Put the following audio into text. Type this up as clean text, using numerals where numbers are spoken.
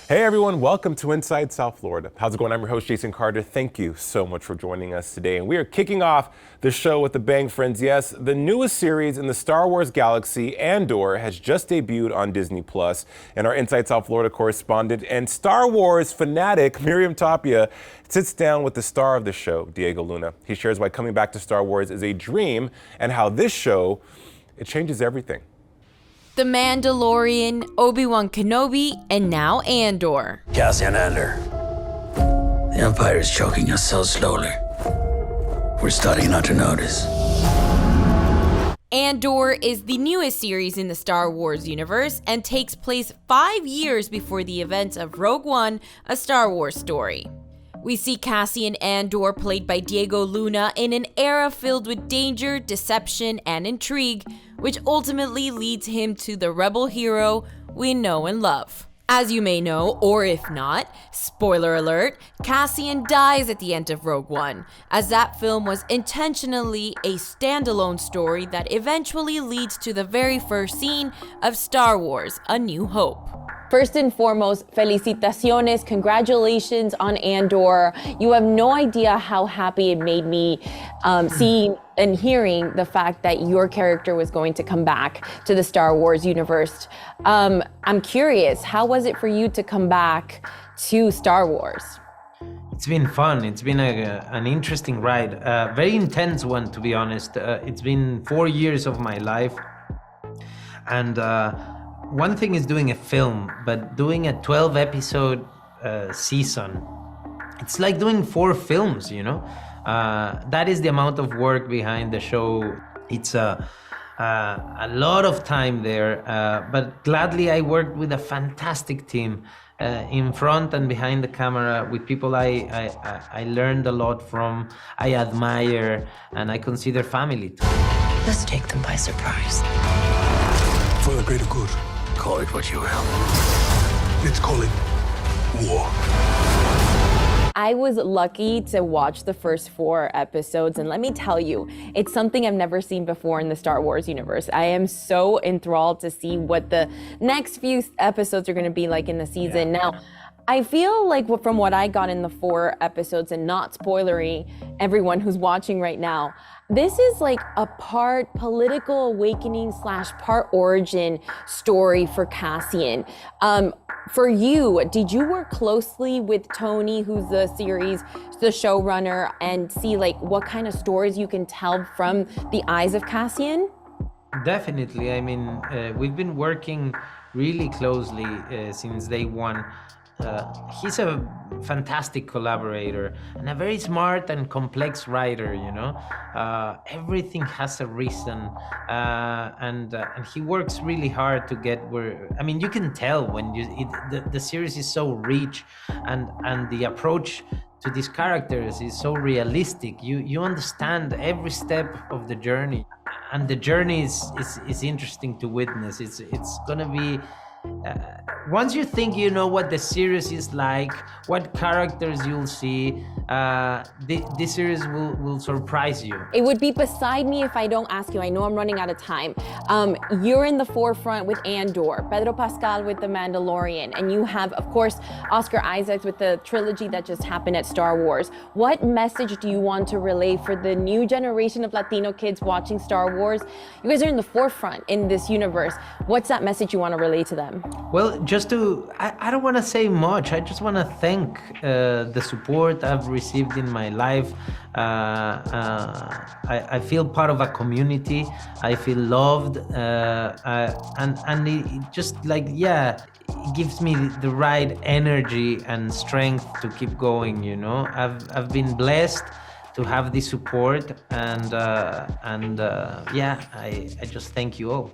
Hey everyone, welcome to Inside South Florida. How's it going? I'm your host, Jason Carter. Thank you so much for joining us today. And we are kicking off the show with a bang, friends. Yes, the newest series in the Star Wars galaxy, Andor, has just debuted on Disney+. And our Inside South Florida correspondent and Star Wars fanatic, Miriam Tapia, sits down with the star of the show, Diego Luna. He shares why coming back to Star Wars is a dream and how this show, it changes everything. The Mandalorian, Obi-Wan Kenobi, and now Andor. Cassian Andor. The Empire is choking us so slowly. We're starting not to notice. Andor is the newest series in the Star Wars universe and takes place 5 years before the events of Rogue One, a Star Wars story. We see Cassian Andor, played by Diego Luna, in an era filled with danger, deception, and intrigue, which ultimately leads him to the rebel hero we know and love. As you may know, or if not, spoiler alert, Cassian dies at the end of Rogue One, as that film was intentionally a standalone story that eventually leads to the very first scene of Star Wars: A New Hope. First and foremost, felicitaciones, congratulations on Andor. You have no idea how happy it made me seeing and hearing the fact that your character was going to come back to the Star Wars universe. I'm curious, how was it for you to come back to Star Wars? It's been fun. It's been an interesting ride, a very intense one, to be honest. It's been 4 years of my life, and one thing is doing a film, but doing a 12-episode season, it's like doing 4 films, you know? That is the amount of work behind the show. It's a lot of time there, but gladly I worked with a fantastic team in front and behind the camera, with people I learned a lot from, I admire, and I consider family too. Let's take them by surprise. For the greater good. Call it what you will. Let's call it war. I was lucky to watch the first 4 episodes, and let me tell you, it's something I've never seen before in the Star Wars universe. I am so enthralled to see what the next few episodes are going to be like in the season. Yeah. Now, I feel like from what I got in the 4 episodes, and not spoilery everyone who's watching right now, this is like a part political awakening / part origin story for Cassian. For you, did you work closely with Tony, who's the showrunner, and see like what kind of stories you can tell from the eyes of Cassian? Definitely. I mean, we've been working really closely since day one. He's a fantastic collaborator and a very smart and complex writer, you know. Everything has a reason, and he works really hard to get where. I mean, you can tell when the series is so rich, and the approach to these characters is so realistic. You understand every step of the journey, and the journey is interesting to witness. It's gonna be. Once you think you know what the series is like, what characters you'll see, this series will surprise you. It would be beside me if I don't ask you. I know I'm running out of time. You're in the forefront with Andor, Pedro Pascal with The Mandalorian, and you have, of course, Oscar Isaacs with the trilogy that just happened at Star Wars. What message do you want to relay for the new generation of Latino kids watching Star Wars? You guys are in the forefront in this universe. What's that message you want to relay to them? Well, I don't want to say much. I just want to thank the support I've received in my life. I feel part of a community. I feel loved, and it just it gives me the right energy and strength to keep going. You know, I've been blessed to have this support, and I just thank you all.